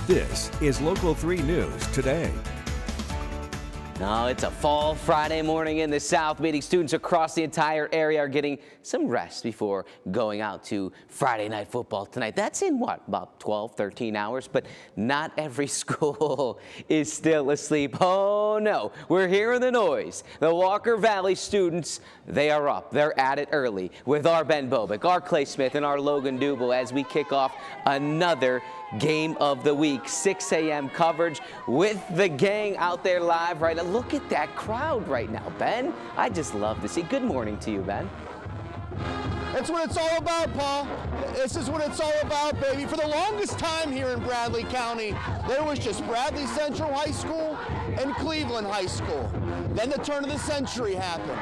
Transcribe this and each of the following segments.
This is Local 3 News Today. No, it's a fall Friday morning in the South, meaning students across the entire area are getting some rest before going out to Friday night football tonight. That's in what, about 12, 13 hours? But not every school is still asleep. Oh no, we're hearing the noise. The Walker Valley students, they are up. They're at it early with our Ben Bobick, our Clay Smith, and our Logan Duble as we kick off another game of the week. 6 a.m. coverage with the gang out there live right now. Look at that crowd right now, Ben. I just love to see. Good morning to you, Ben. That's what it's all about, Paul. This is what it's all about, baby. For the longest time here in Bradley County, there was just Bradley Central High School and Cleveland High School. Then the turn of the century happened.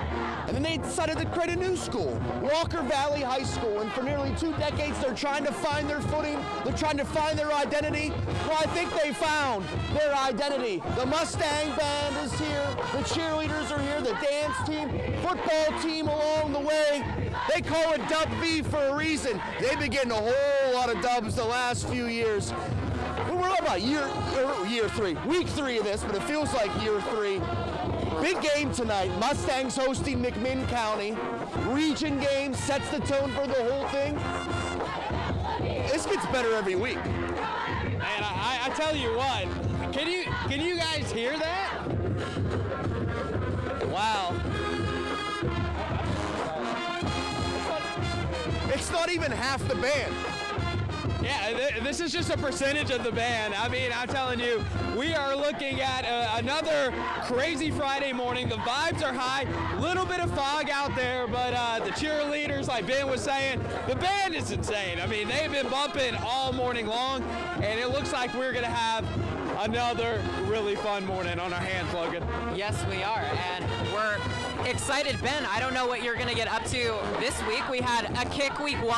And then they decided to create a new school, Walker Valley High School. And for nearly 2 decades, they're trying to find their footing. They're trying to find their identity. Well, I think they found their identity. The Mustang Band is here. The cheerleaders are here. The dance team, football team along the way. They call it Dub V for a reason. They've been getting a whole lot of dubs the last few years. We're about year 3, week 3 of this, but it feels like year 3. Big game tonight. Mustangs hosting McMinn County. Region game sets the tone for the whole thing. This gets better every week. And I tell you what, can you guys hear that? Wow. It's not even half the band. Yeah, this is just a percentage of the band. I mean, I'm telling you, we are looking at another crazy Friday morning. The vibes are high, little bit of fog out there, but the cheerleaders, like Ben was saying, the band is insane. I mean, they've been bumping all morning long, and it looks like we're going to have another really fun morning on our hands, Logan. Yes, we are, and we're excited. Ben, I don't know what you're going to get up to this week. We had a kick week 1.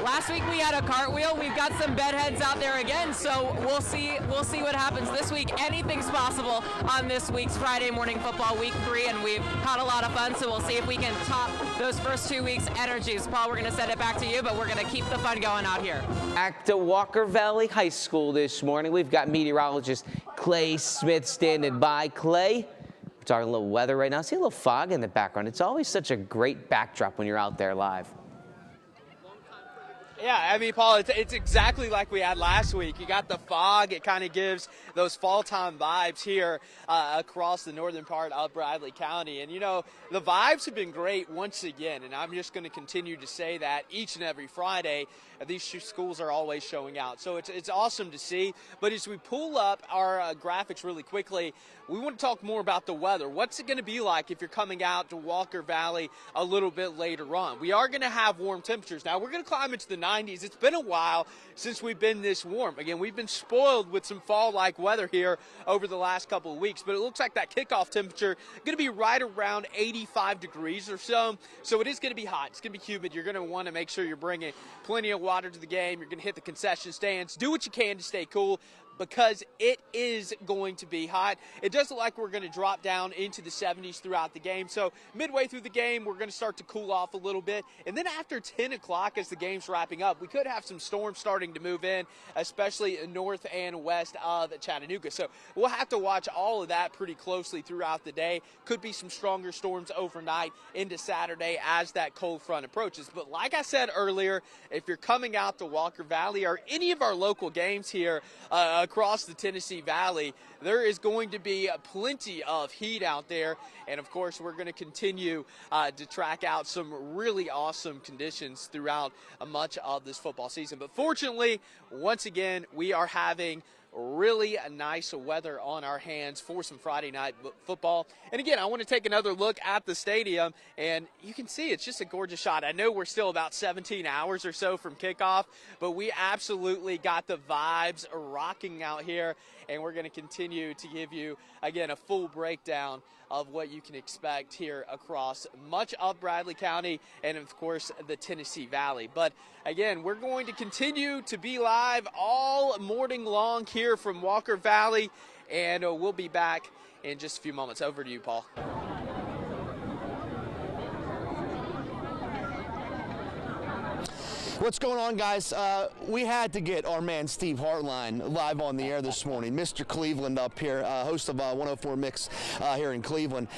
Last week we had a cartwheel. We've got some bedheads out there again, so we'll see what happens this week. Anything's possible on this week's Friday morning football week 3, and we've had a lot of fun, so we'll see if we can top those first 2 weeks' energies. Paul, we're going to send it back to you, but we're going to keep the fun going out here. Back to Walker Valley High School this morning. We've got meteorologist Clay Smith standing by. Clay, we're talking a little weather right now. See a little fog in the background. It's always such a great backdrop when you're out there live. Yeah, I mean, Paul, it's exactly like we had last week. You got the fog. It kind of gives those fall-time vibes here across the northern part of Bradley County. And, you know, the vibes have been great once again, and I'm just going to continue to say that each and every Friday. These schools are always showing out. So it's awesome to see. But as we pull up our graphics really quickly, we want to talk more about the weather. What's it going to be like if you're coming out to Walker Valley a little bit later on? We are going to have warm temperatures. Now, we're going to climb into the 90s. It's been a while since we've been this warm. Again, we've been spoiled with some fall-like weather here over the last couple of weeks, but it looks like that kickoff temperature going to be right around 85 degrees or so. So it is going to be hot. It's going to be humid. You're going to want to make sure you're bringing plenty of water to the game. You're going to hit the concession stands. Do what you can to stay cool, because it is going to be hot. It does look like we're going to drop down into the 70s throughout the game. So midway through the game, we're going to start to cool off a little bit. And then after 10 o'clock, as the game's wrapping up, we could have some storms starting to move in, especially north and west of Chattanooga. So we'll have to watch all of that pretty closely throughout the day. Could be some stronger storms overnight into Saturday as that cold front approaches. But like I said earlier, if you're coming out to Walker Valley or any of our local games here across the Tennessee Valley, there is going to be plenty of heat out there. And of course, we're going to continue to track out some really awesome conditions throughout much of this football season. But fortunately, once again, we are having really nice weather on our hands for some Friday night football. And again, I want to take another look at the stadium, and you can see it's just a gorgeous shot. I know we're still about 17 hours or so from kickoff, but we absolutely got the vibes rocking out here, and we're going to continue to give you, again, a full breakdown of what you can expect here across much of Bradley County and, of course, the Tennessee Valley. But, again, we're going to continue to be live all morning long here from Walker Valley, and we'll be back in just a few moments. Over to you, Paul. What's going on, guys? We had to get our man Steve Hartline live on the air this morning. Mr. Cleveland up here, host of 104 Mix here in Cleveland.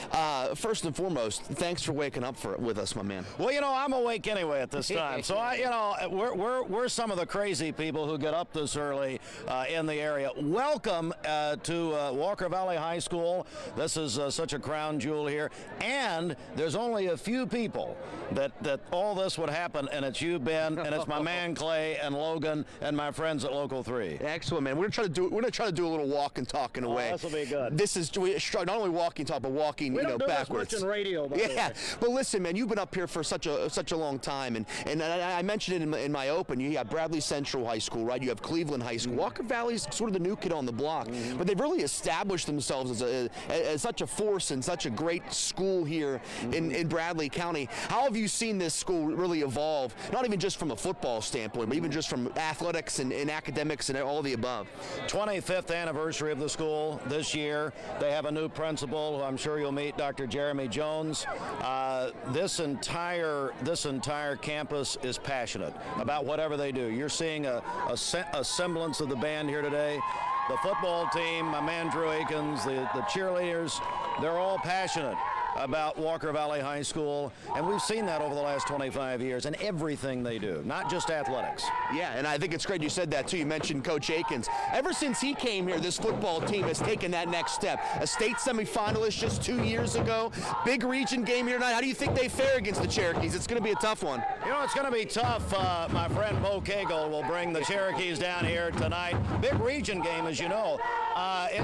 First and foremost, thanks for waking up with us, my man. Well, you know, I'm awake anyway at this time. So, we're some of the crazy people who get up this early in the area. Welcome to Walker Valley High School. This is such a crown jewel here. And there's only a few people that all this would happen, and it's you, Ben, and it's my man Clay and Logan and my friends at Local 3. Excellent, man. We're gonna try to do a little walk and talk in a way. This will be good. This is not only walking talk, but walking, We don't do backwards. this much in radio, by the way. But listen, man, you've been up here for such a long time, and I mentioned it in my open. You have Bradley Central High School, right? You have Cleveland High School. Walker Valley's sort of the new kid on the block, but they've really established themselves as such a force and such a great school here in Bradley County. How have you seen this school really evolve? Not even just from a football standpoint, but even just from athletics and academics and all the above. 25th anniversary of the school this year. They have a new principal who I'm sure you'll meet, Dr. Jeremy Jones. This entire campus is passionate about whatever they do. You're seeing a semblance of the band here today. The football team, my man Drew Akins, the cheerleaders, they're all passionate about Walker Valley High School, and we've seen that over the last 25 years in everything they do, not just athletics. Yeah, and I think it's great you said that too. You mentioned Coach Akins. Ever since he came here, this football team has taken that next step. A state semifinalist just 2 years ago. Big region game here tonight. How do you think they fare against the Cherokees? It's going to be a tough one. You know, it's going to be tough. My friend Bo Cagle will bring the Cherokees down here tonight. Big region game, as you know.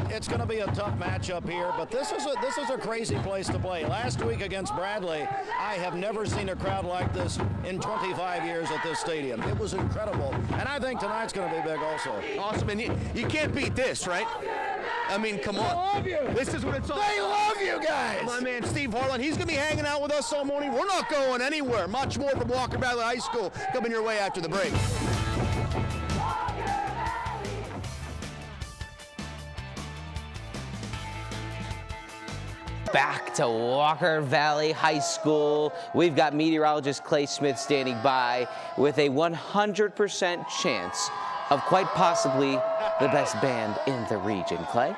It's going to be a tough matchup here, but this is a crazy place to play. Last week against Bradley, I have never seen a crowd like this in 25 years at this stadium. It was incredible, and I think tonight's going to be big also. Awesome, and you can't beat this, right? I mean, come on. They love you. This is what it's all They about. love you guys. My man Steve Hartline, he's going to be hanging out with us all morning. We're not going anywhere. Much more from Walker Valley High School coming your way after the break. Back to Walker Valley High School. We've got meteorologist Clay Smith standing by with a 100% chance of quite possibly the best band in the region. Clay?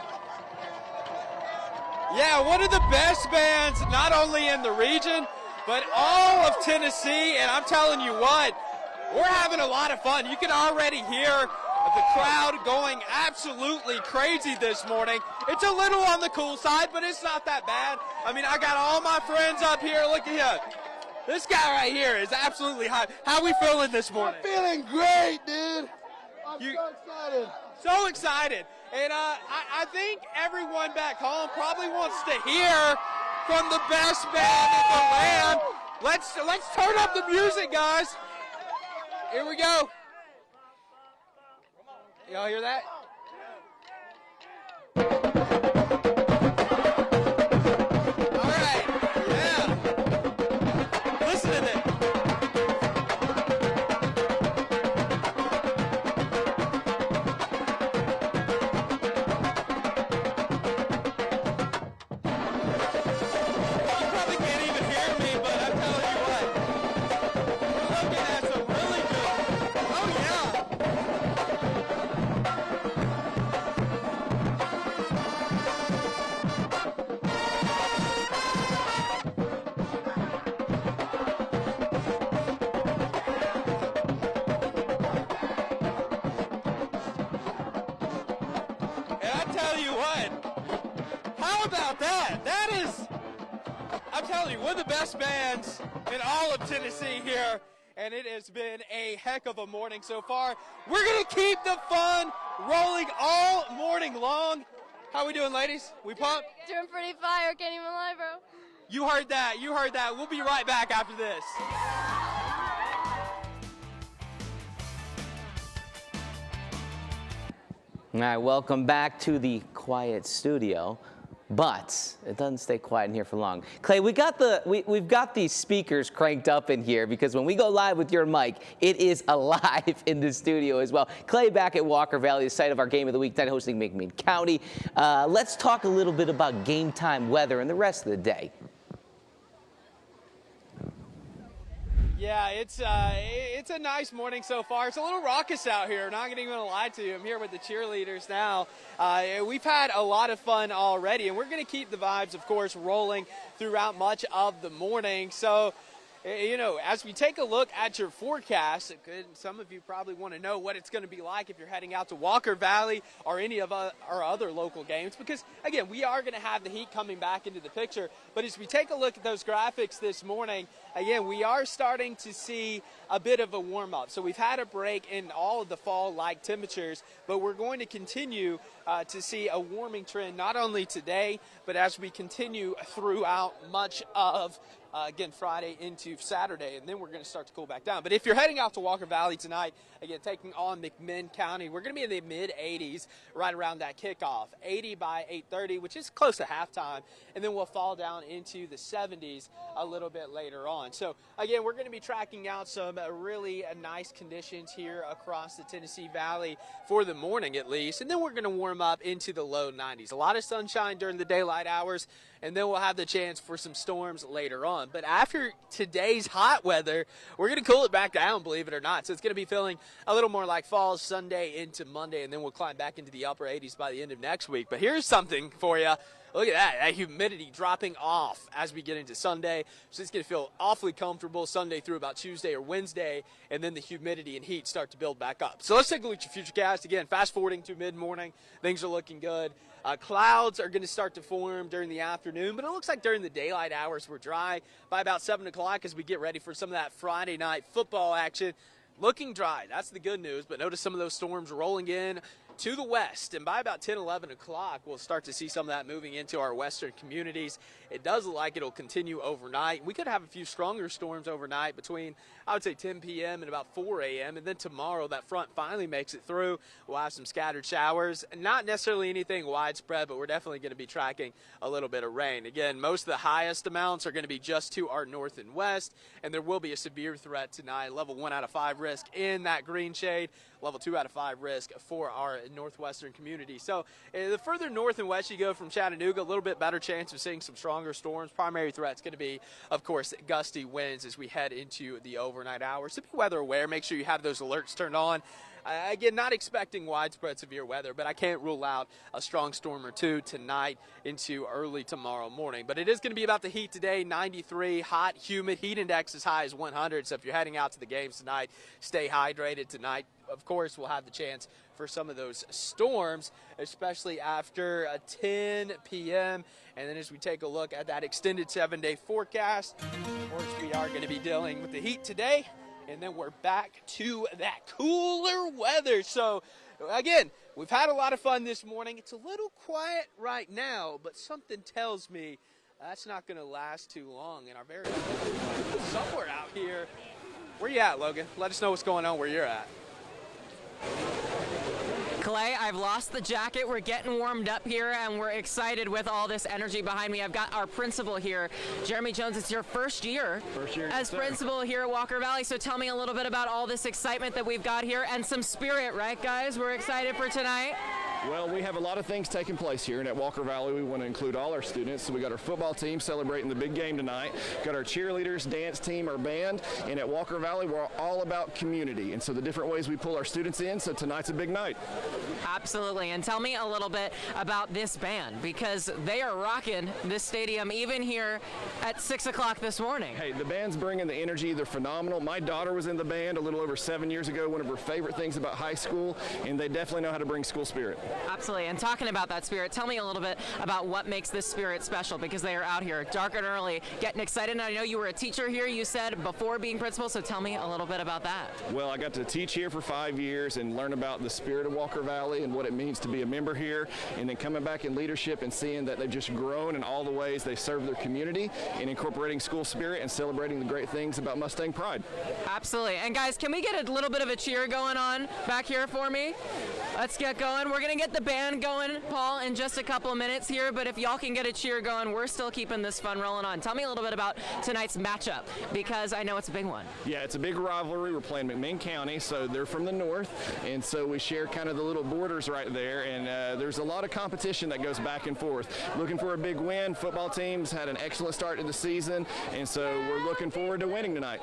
Yeah, one of the best bands, not only in the region, but all of Tennessee. And I'm telling you what, we're having a lot of fun. You can already hear the crowd going absolutely crazy this morning. It's a little on the cool side, but it's not that bad. I mean, I got all my friends up here. Look at him. This guy right here is absolutely hot. How are we feeling this morning? I'm feeling great, dude. I'm so excited. So excited. And I think everyone back home probably wants to hear from the best band in the land. Let's turn up the music, guys. Here we go. Y'all hear that? All right, yeah. Listen to this. You probably can't even hear me, but I'm telling you what. We're looking at some really good. Oh yeah. And I tell you what, how about that? That is, I'm telling you, one of the best bands in all of Tennessee here, and it has been a heck of a morning so far. We're going to keep the fun rolling all morning long. How we doing, ladies? We pumped? Doing pretty fire, can't even lie, bro. You heard that. You heard that. We'll be right back after this. All right, welcome back to the quiet studio, but it doesn't stay quiet in here for long. Clay, we've got these speakers cranked up in here because when we go live with your mic, it is alive in the studio as well. Clay back at Walker Valley, the site of our Game of the Week tonight, hosting McMinn County. Let's talk a little bit about game time weather and the rest of the day. Yeah, it's a nice morning so far. It's a little raucous out here. Not even going to lie to you. I'm here with the cheerleaders now. We've had a lot of fun already, and we're going to keep the vibes, of course, rolling throughout much of the morning. So, you know, as we take a look at your forecast, some of you probably want to know what it's going to be like if you're heading out to Walker Valley or any of our other local games, because, again, we are going to have the heat coming back into the picture. But as we take a look at those graphics this morning, again, we are starting to see a bit of a warm-up. So we've had a break in all of the fall-like temperatures, but we're going to continue to see a warming trend not only today, but as we continue throughout much of again, Friday into Saturday, and then we're going to start to cool back down. But if you're heading out to Walker Valley tonight, again, taking on McMinn County, we're going to be in the mid-80s right around that kickoff, 80 by 8:30, which is close to halftime, and then we'll fall down into the 70s a little bit later on. So, again, we're going to be tracking out some really nice conditions here across the Tennessee Valley for the morning at least, and then we're going to warm up into the low 90s. A lot of sunshine during the daylight hours, and then we'll have the chance for some storms later on. But after today's hot weather, we're going to cool it back down, believe it or not. So it's going to be feeling a little more like fall Sunday into Monday, and then we'll climb back into the upper 80s by the end of next week. But here's something for you. Look at that humidity dropping off as we get into Sunday. So it's going to feel awfully comfortable Sunday through about Tuesday or Wednesday, and then the humidity and heat start to build back up. So let's take a look at your futurecast. Again, fast forwarding to mid-morning, things are looking good. Clouds are going to start to form during the afternoon, but it looks like during the daylight hours we're dry by about 7 o'clock as we get ready for some of that Friday night football action. Looking dry, that's the good news, but notice some of those storms rolling in to the west, and by about 10, 11 o'clock, we'll start to see some of that moving into our western communities. It does look like it'll continue overnight. We could have a few stronger storms overnight between, I would say, 10 p.m. and about 4 a.m., and then tomorrow that front finally makes it through. We'll have some scattered showers, not necessarily anything widespread, but we're definitely going to be tracking a little bit of rain. Again, most of the highest amounts are going to be just to our north and west, and there will be a severe threat tonight. Level 1 out of 5 risk in that green shade, level 2 out of 5 risk for our northwestern community. So the further north and west you go from Chattanooga, a little bit better chance of seeing some stronger storms. Primary threat's going to be, of course, gusty winds as we head into the overnight hours. So be weather aware. Make sure you have those alerts turned on. Again, not expecting widespread severe weather, but I can't rule out a strong storm or two tonight into early tomorrow morning. But it is going to be about the heat today, 93, hot, humid, heat index as high as 100. So if you're heading out to the games tonight, stay hydrated tonight. Of course, we'll have the chance for some of those storms, especially after 10 p.m. And then as we take a look at that extended 7-day forecast, of course, we are going to be dealing with the heat today. And then we're back to that cooler weather. So, again, we've had a lot of fun this morning. It's a little quiet right now, but something tells me that's not going to last too long. And our very somewhere out here. Where you at, Logan? Let us know what's going on where you're at. Clay, I've lost the jacket. We're getting warmed up here, and we're excited with all this energy behind me. I've got our principal here, Jeremy Jones. It's your first year as principal here at Walker Valley, so tell me a little bit about all this excitement that we've got here and some spirit, right, guys? We're excited for tonight. Well, we have a lot of things taking place here, and at Walker Valley we want to include all our students. So we got our football team celebrating the big game tonight, got our cheerleaders, dance team, our band, and at Walker Valley we're all about community, and so the different ways we pull our students in, so tonight's a big night. Absolutely, and tell me a little bit about this band, because they are rocking this stadium even here at 6 o'clock this morning. Hey, the band's bringing the energy. They're phenomenal. My daughter was in the band a little over 7 years ago, one of her favorite things about high school, and they definitely know how to bring school spirit. Absolutely, and talking about that spirit, tell me a little bit about what makes this spirit special, because they are out here dark and early, getting excited. And I know you were a teacher here, you said, before being principal, so tell me a little bit about that. Well, I got to teach here for 5 years and learn about the spirit of Walker Valley and what it means to be a member here, and then coming back in leadership and seeing that they've just grown in all the ways they serve their community and incorporating school spirit and celebrating the great things about Mustang Pride. Absolutely. And guys, can we get a little bit of a cheer going on back here for me? Let's get going. We're going to get the band going, Paul, in just a couple of minutes here, but if y'all can get a cheer going, we're still keeping this fun rolling on. Tell me a little bit about tonight's matchup, because I know it's a big one. Yeah, it's a big rivalry. We're playing McMinn County, so they're from the north, and so we share kind of the little border quarters right there, and there's a lot of competition that goes back and forth. Looking for a big win. Football team's had an excellent start to the season, and so we're looking forward to winning tonight.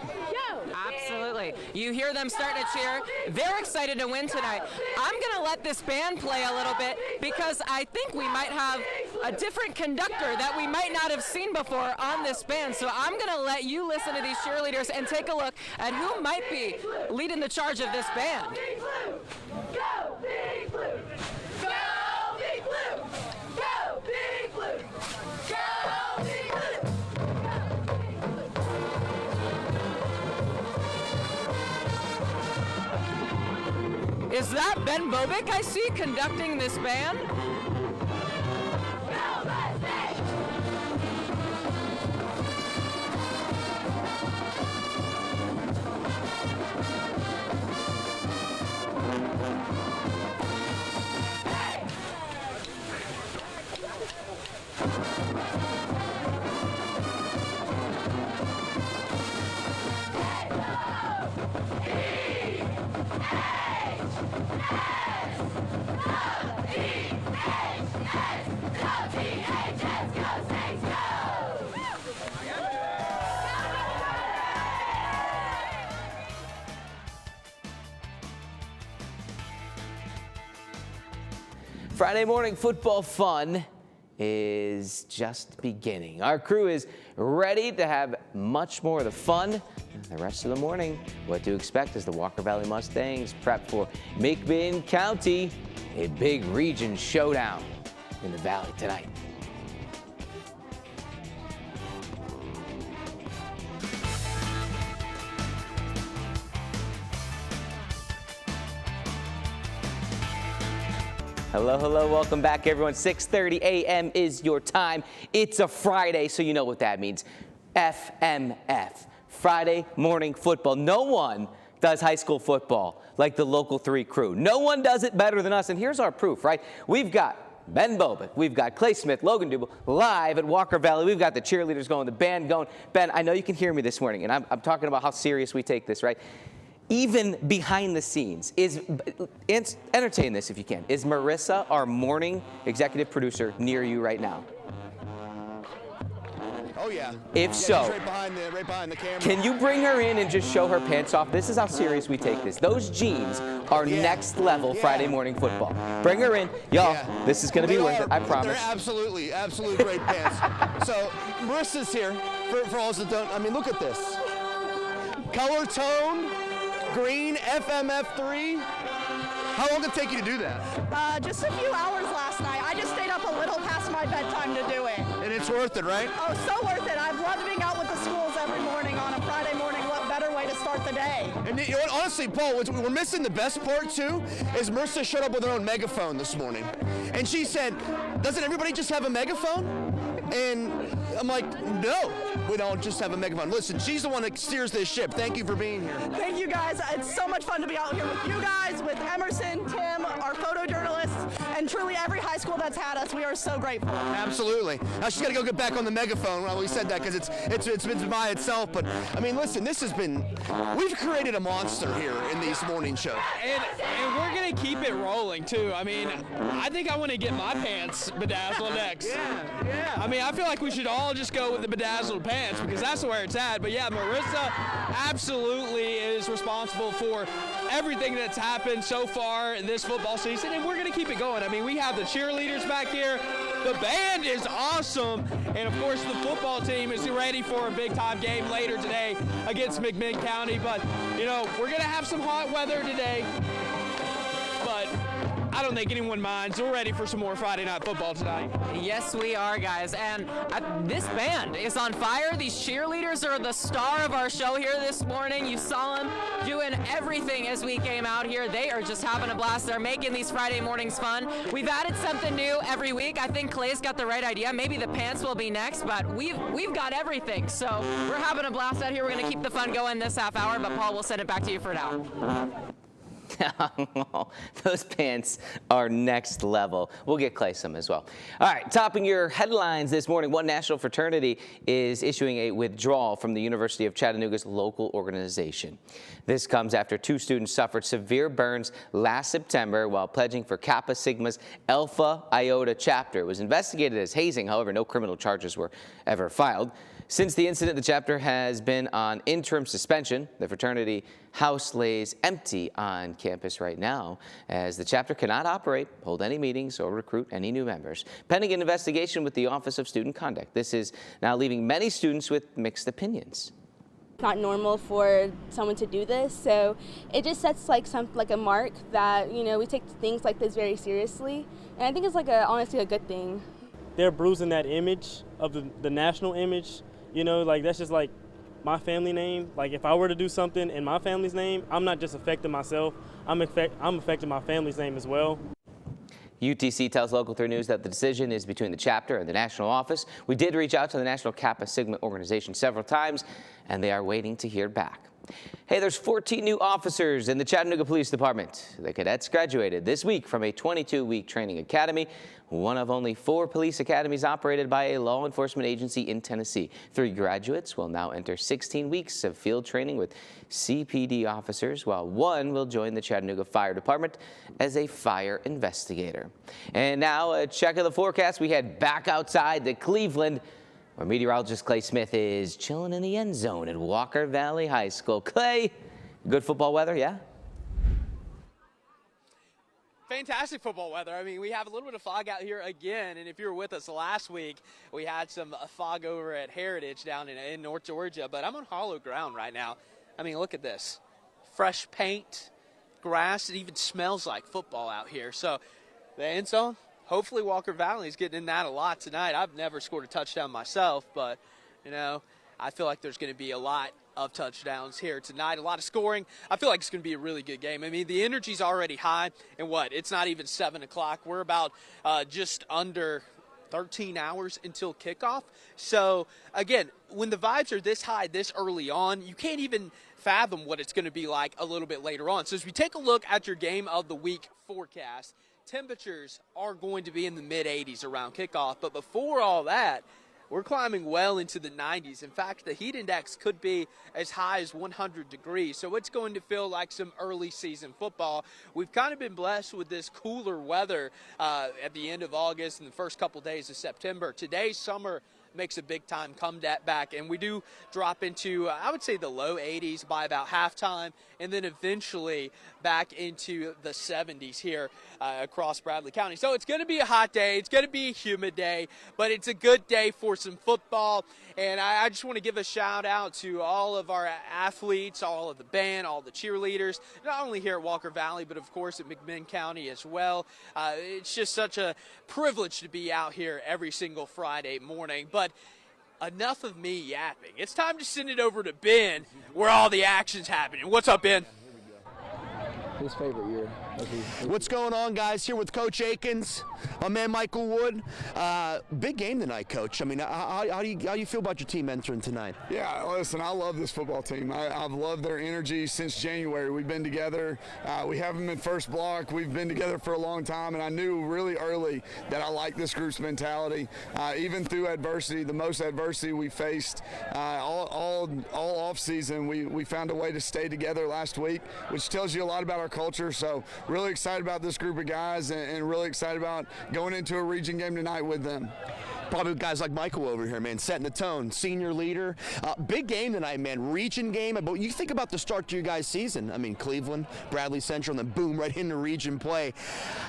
Absolutely. You hear them starting to cheer. They're excited to win tonight. I'm going to let this band play a little bit because I think we might have a different conductor that we might not have seen before on this band. So I'm going to let you listen to these cheerleaders and take a look at who might be leading the charge of this band. Go Big Blue! Go Big Blue! Go Big Blue! Go Big Blue! Is that Ben Bobick I see conducting this band? Friday morning football fun is just beginning. Our crew is ready to have much more of the fun the rest of the morning. What to expect as the Walker Valley Mustangs prep for McMinn County, a big region showdown in the Valley tonight. Hello, hello, welcome back everyone. 6:30 a.m. is your time. It's a Friday, so you know what that means. FMF, Friday morning football. No one does high school football like the Local 3 crew. No one does it better than us, and here's our proof, right? We've got Ben Bobick, we've got Clay Smith, Logan Dubel live at Walker Valley. We've got the cheerleaders going, the band going. Ben, I know you can hear me this morning, and I'm talking about how serious we take this, right? Even behind the scenes, entertain this if you can. Is Marissa, our morning executive producer, near you right now? Oh yeah. If so, she's right behind the camera. Can you bring her in and just show her pants off? This is how serious we take this. Those jeans are next level Friday morning football. Bring her in. Y'all, this is going to be worth it, I promise. They're absolutely great pants. So Marissa's here. For all that don't, I mean, look at this. Color tone. Green, FMF3. How long did it take you to do that? Just a few hours last night. I just stayed up a little past my bedtime to do it. And it's worth it, right? Oh, so worth it. I've loved being out with the schools every morning on a Friday morning. What better way to start the day? And you know what, honestly, Paul, what we're missing the best part, too, is Marissa showed up with her own megaphone this morning. And she said, doesn't everybody just have a megaphone? And I'm like, no, we don't just have a megaphone. Listen, she's the one that steers this ship. Thank you for being here. Thank you, guys. It's so much fun to be out here with you guys, with Emerson, Tim, our photojournalists, and truly every high school that's had us. We are so grateful. Absolutely. Now she's got to go get back on the megaphone. Well, we said that because it's been by itself. But I mean, listen, we've created a monster here in these morning shows. And we're gonna keep it rolling too. I mean, I think I want to get my pants bedazzled next. Yeah. I mean, I feel like we should all just go with the bedazzled pants because that's where it's at. But yeah, Marissa absolutely is responsible for everything that's happened so far this football season, and we're going to keep it going. I mean, we have the cheerleaders back here. The band is awesome, and of course the football team is ready for a big-time game later today against McMinn County. But, you know, we're going to have some hot weather today, but I don't think anyone minds. We're ready for some more Friday night football tonight. Yes, we are, guys. And this band is on fire. These cheerleaders are the star of our show here this morning. You saw them doing everything as we came out here. They are just having a blast. They're making these Friday mornings fun. We've added something new every week. I think Clay's got the right idea. Maybe the pants will be next, but we've got everything. So we're having a blast out here. We're going to keep the fun going this half hour, but Paul, we'll send it back to you for now. Those pants are next level. We'll get Clay some as well. All right, topping your headlines this morning, one national fraternity is issuing a withdrawal from the University of Chattanooga's local organization. This comes after 2 students suffered severe burns last September while pledging for Kappa Sigma's Alpha Iota chapter. It was investigated as hazing. However, no criminal charges were ever filed. Since the incident, the chapter has been on interim suspension. The fraternity house lays empty on campus right now as the chapter cannot operate, hold any meetings, or recruit any new members, pending an investigation with the Office of Student Conduct. This is now leaving many students with mixed opinions. Not normal for someone to do this, so it just sets like a mark that, you know, we take things like this very seriously, and I think it's honestly a good thing. They're bruising that image of the national image. You know, like that's just like my family name. Like if I were to do something in my family's name, I'm not just affecting myself, I'm affecting my family's name as well. UTC tells Local 3 News that the decision is between the chapter and the national office. We did reach out to the National Kappa Sigma organization several times, and they are waiting to hear back. Hey, there's 14 new officers in the Chattanooga Police Department. The cadets graduated this week from a 22-week training academy, one of only 4 police academies operated by a law enforcement agency in Tennessee. 3 graduates will now enter 16 weeks of field training with CPD officers, while 1 will join the Chattanooga Fire Department as a fire investigator. And now a check of the forecast. We head back outside to Cleveland, where meteorologist Clay Smith is chilling in the end zone at Walker Valley High School. Clay, good football weather, yeah? Fantastic football weather. I mean, we have a little bit of fog out here again, and if you were with us last week, we had some fog over at Heritage down in North Georgia, but I'm on hollow ground right now. I mean, look at this. Fresh paint, grass, it even smells like football out here. So the end zone, hopefully Walker Valley is getting in that a lot tonight. I've never scored a touchdown myself, but, you know, I feel like there's going to be a lot of touchdowns here tonight, a lot of scoring. I feel like it's going to be a really good game. I mean, the energy's already high, and it's not even 7 o'clock. We're about just under 13 hours until kickoff. So, again, when the vibes are this high this early on, you can't even fathom what it's going to be like a little bit later on. So as we take a look at your game of the week forecast, temperatures are going to be in the mid-80s around kickoff, but before all that, we're climbing well into the 90s. In fact, the heat index could be as high as 100 degrees, so it's going to feel like some early season football. We've kind of been blessed with this cooler weather at the end of August and the first couple days of September. Today's summer makes a big time comeback, and we do drop into, I would say, the low 80s by about halftime, and then eventually back into the 70s here across Bradley County. So it's going to be a hot day, it's going to be a humid day, but it's a good day for some football. And I just want to give a shout out to all of our athletes, all of the band, all the cheerleaders, not only here at Walker Valley, but of course at McMinn County as well. It's just such a privilege to be out here every single Friday morning. But enough of me yapping. It's time to send it over to Ben, where all the action's happening. What's up, Ben? His favorite year. What's going on, guys? Here with Coach Akins, my man Michael Wood. Big game tonight, Coach. I mean, how do you feel about your team entering tonight? Yeah, listen, I love this football team. I've loved their energy since January. We've been together. We have them in first block. We've been together for a long time, and I knew really early that I liked this group's mentality. Even through adversity, the most adversity we faced all off season, we found a way to stay together last week, which tells you a lot about our culture. So really excited about this group of guys and really excited about going into a region game tonight with them. Probably guys like Michael over here, man, setting the tone, senior leader. Big game tonight, man, region game. But you think about the start to your guys' season. I mean, Cleveland, Bradley Central, and then boom, right into region play.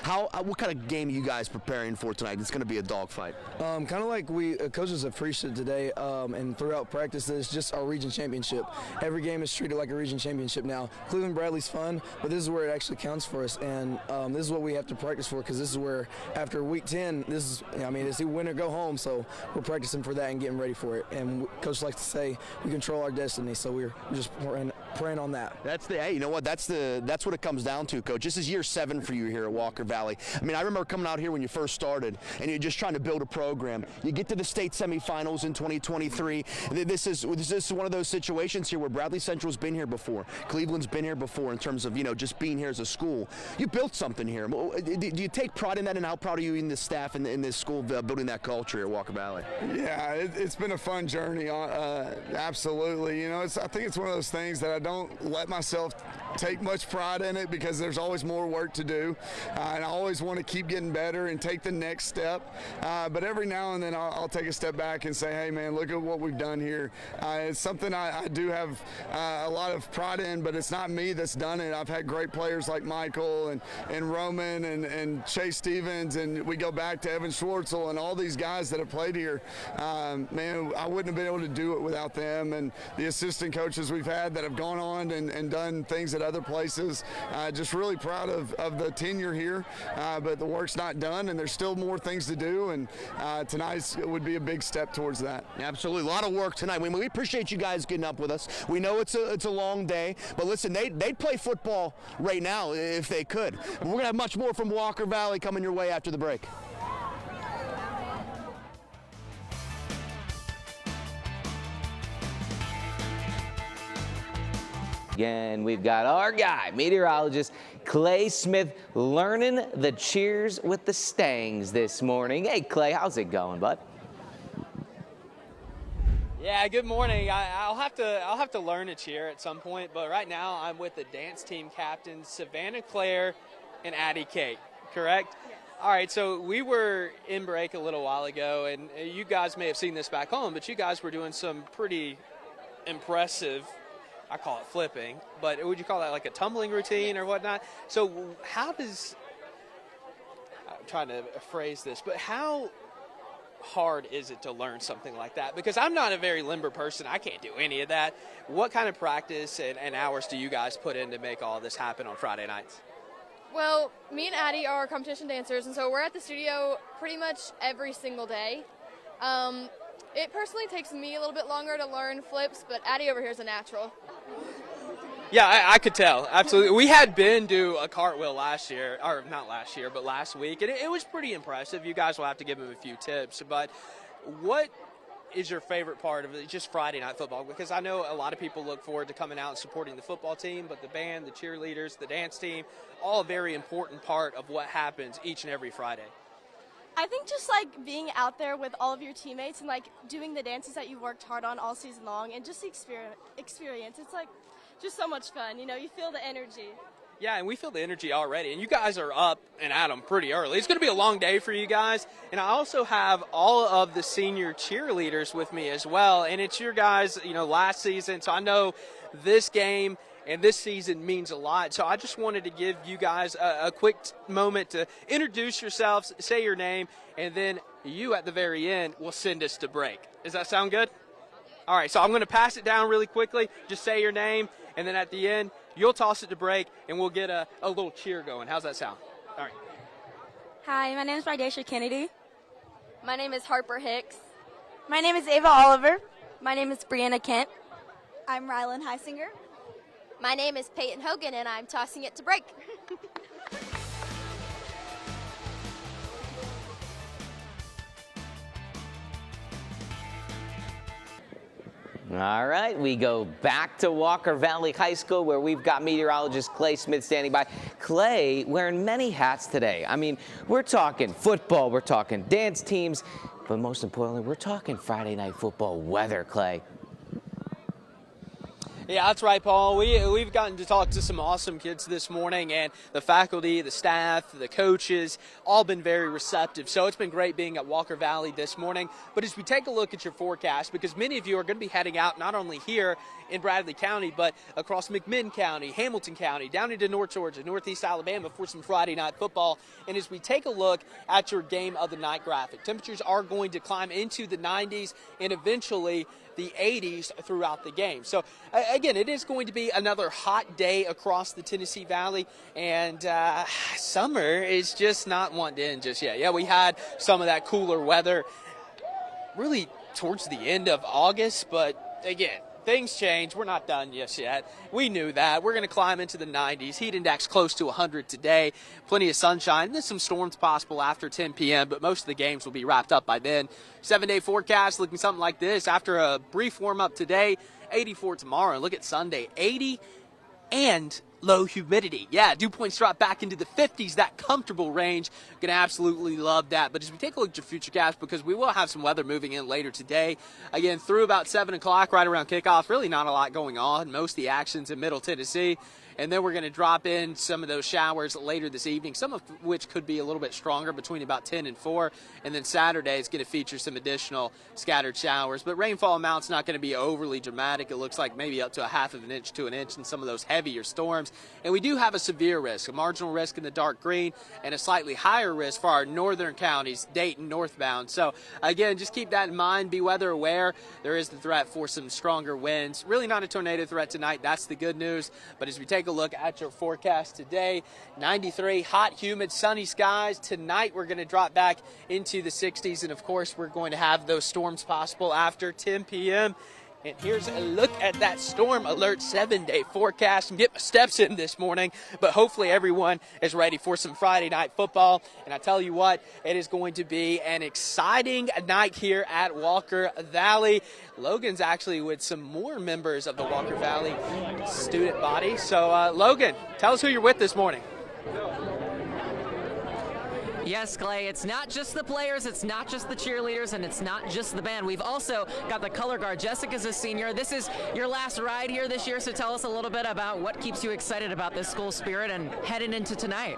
What kind of game are you guys preparing for tonight? It's going to be a dogfight. Kind of like we coaches have preached it today, and throughout practice, it's just our region championship. Every game is treated like a region championship now. Cleveland Bradley's fun, but this is where it actually counts for us, and this is what we have to practice for, because this is where after week 10, it's a win or go home. home, so we're practicing for that and getting ready for it. And Coach likes to say we control our destiny, so we're just praying on that. Hey, you know what? That's what it comes down to, Coach. This is year 7 for you here at Walker Valley. I mean, I remember coming out here when you first started, and you're just trying to build a program. You get to the state semifinals in 2023. This is one of those situations here where Bradley Central's been here before. Cleveland's been here before in terms of, just being here as a school. You built something here. Do you take pride in that, and how proud are you in this staff and in this school building that culture here at Walker Valley? Yeah, it's been a fun journey. Absolutely. I think it's one of those things that I don't let myself take much pride in it because there's always more work to do, and I always want to keep getting better and take the next step. But every now and then I'll take a step back and say, hey, man, look at what we've done here. It's something I do have a lot of pride in, but it's not me that's done it. I've had great players like Michael and Roman and Chase Stevens, and we go back to Evan Schwartzel and all these guys that have played here. Man, I wouldn't have been able to do it without them, and the assistant coaches we've had that have gone on and done things at other places. Just really proud of the tenure here, but the work's not done, and there's still more things to do, and tonight would be a big step towards that. Absolutely. A lot of work tonight. We appreciate you guys getting up with us. We know it's a long day, but listen, they'd play football right now if they could. We're going to have much more from Walker Valley coming your way after the break. Again, we've got our guy, meteorologist Clay Smith, learning the cheers with the Stangs this morning. Hey, Clay, how's it going, bud? Yeah, good morning. I'll have to learn a cheer at some point, but right now I'm with the dance team captains Savannah Claire and Addie Kate, correct? Yes. All right, so we were in break a little while ago, and you guys may have seen this back home, but you guys were doing some pretty impressive, I call it flipping, but would you call that like a tumbling routine or whatnot? So I'm trying to phrase this, but how hard is it to learn something like that? Because I'm not a very limber person. I can't do any of that. What kind of practice and hours do you guys put in to make all this happen on Friday nights? Well, me and Addie are competition dancers, and so we're at the studio pretty much every single day. It personally takes me a little bit longer to learn flips, but Addie over here is a natural. Yeah, I could tell. Absolutely. We had Ben do a cartwheel last year, or not last year, but last week, and it was pretty impressive. You guys will have to give him a few tips, but what is your favorite part of it, just Friday night football? Because I know a lot of people look forward to coming out and supporting the football team, but the band, the cheerleaders, the dance team, all a very important part of what happens each and every Friday. I think just like being out there with all of your teammates and like doing the dances that you worked hard on all season long, and just the experience. It's like just so much fun. You feel the energy. Yeah, and we feel the energy already. And you guys are up and at them pretty early. It's going to be a long day for you guys. And I also have all of the senior cheerleaders with me as well. And it's your guys, last season. So I know this game and this season means a lot. So I just wanted to give you guys a quick moment to introduce yourselves, say your name, and then you at the very end will send us to break. Does that sound good? All right, so I'm going to pass it down really quickly. Just say your name, and then at the end, you'll toss it to break, and we'll get a little cheer going. How's that sound? All right. Hi, my name is Bridesha Kennedy. My name is Harper Hicks. My name is Ava Oliver. My name is Brianna Kent. I'm Rylan Heisinger. My name is Peyton Hogan, and I'm tossing it to break. All right, we go back to Walker Valley High School where we've got meteorologist Clay Smith standing by. Clay wearing many hats today. I mean, we're talking football, we're talking dance teams, but most importantly, we're talking Friday night football weather, Clay. Yeah, that's right, Paul. We've gotten to talk to some awesome kids this morning, and the faculty, the staff, the coaches, all been very receptive. So it's been great being at Walker Valley this morning. But as we take a look at your forecast, because many of you are going to be heading out not only here in Bradley County, but across McMinn County, Hamilton County, down into North Georgia, Northeast Alabama for some Friday night football. And as we take a look at your game of the night graphic, temperatures are going to climb into the 90s and eventually the 80s throughout the game. So again, it is going to be another hot day across the Tennessee Valley, and summer is just not wanting to end just yet. Yeah, we had some of that cooler weather really towards the end of August, but again, things change. We're not done just yet. We knew that. We're going to climb into the 90s. Heat index close to 100 today. Plenty of sunshine. There's some storms possible after 10 p.m., but most of the games will be wrapped up by then. 7-day forecast looking something like this. After a brief warm-up today, 84 tomorrow. Look at Sunday, 80 and low humidity. Yeah, dew points drop back into the 50s, that comfortable range. Gonna absolutely love that. But as we take a look at your futurecast, because we will have some weather moving in later today, again, through about 7 o'clock, right around kickoff, really not a lot going on. Most of the action's in Middle Tennessee. And then we're going to drop in some of those showers later this evening, some of which could be a little bit stronger between about 10 and 4. And then Saturday is going to feature some additional scattered showers. But rainfall amount's not going to be overly dramatic. It looks like maybe up to a half of an inch to an inch in some of those heavier storms. And we do have a severe risk, a marginal risk in the dark green, and a slightly higher risk for our northern counties, Dayton northbound. So, again, just keep that in mind. Be weather aware. There is the threat for some stronger winds. Really not a tornado threat tonight. That's the good news. But as we take a look at your forecast today, 93, hot, humid, sunny skies. Tonight we're going to drop back into the 60s, and of course we're going to have those storms possible after 10 p.m. And here's a look at that storm alert 7-day forecast. And get my steps in this morning, but hopefully everyone is ready for some Friday night football. And I tell you what, it is going to be an exciting night here at Walker Valley. Logan's actually with some more members of the Walker Valley student body. So Logan, tell us who you're with this morning. Yes, Clay, it's not just the players, it's not just the cheerleaders, and it's not just the band. We've also got the color guard. Jessica's a senior. This is your last ride here this year, so tell us a little bit about what keeps you excited about this school spirit and heading into tonight.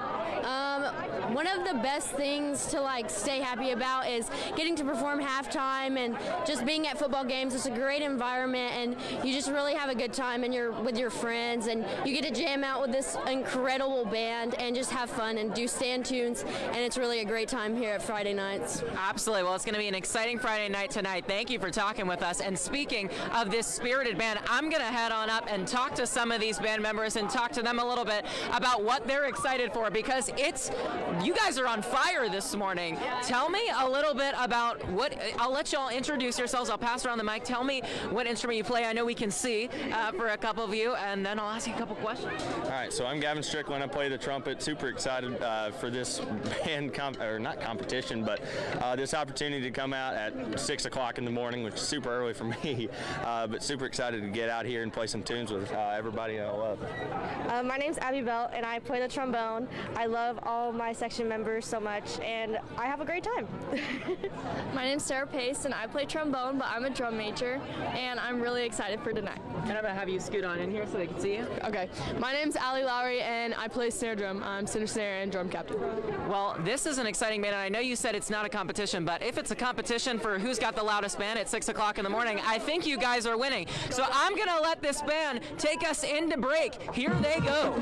One of the best things to stay happy about is getting to perform halftime and just being at football games. It's a great environment, and you just really have a good time, and you're with your friends, and you get to jam out with this incredible band and just have fun and do stand tunes, and it's really a great time here at Friday nights. Absolutely. Well, it's going to be an exciting Friday night tonight. Thank you for talking with us. And speaking of this spirited band, I'm going to head on up and talk to some of these band members and talk to them a little bit about what they're excited for, because you guys are on fire this morning. Tell me a little bit about I'll let y'all introduce yourselves. I'll pass around the mic. Tell me what instrument you play. I know we can see for a couple of you, and then I'll ask you a couple questions. All right, so I'm Gavin Strickland. I play the trumpet. Super excited for this band not competition, but this opportunity to come out at 6 o'clock in the morning, which is super early for me, but super excited to get out here and play some tunes with everybody I love. My name's Abby Belt, and I play the trombone. I love all my section members so much, and I have a great time. My name's Sarah Pace, and I play trombone, but I'm a drum major, and I'm really excited for tonight. Can I have you scoot on in here so they can see you? Okay. My name's Allie Lowry, and I play snare drum. I'm center snare and drum captain. Well, this is an exciting band, and I know you said it's not a competition, but if it's a competition for who's got the loudest band at 6 o'clock in the morning, I think you guys are winning. So I'm going to let this band take us into break. Here they go.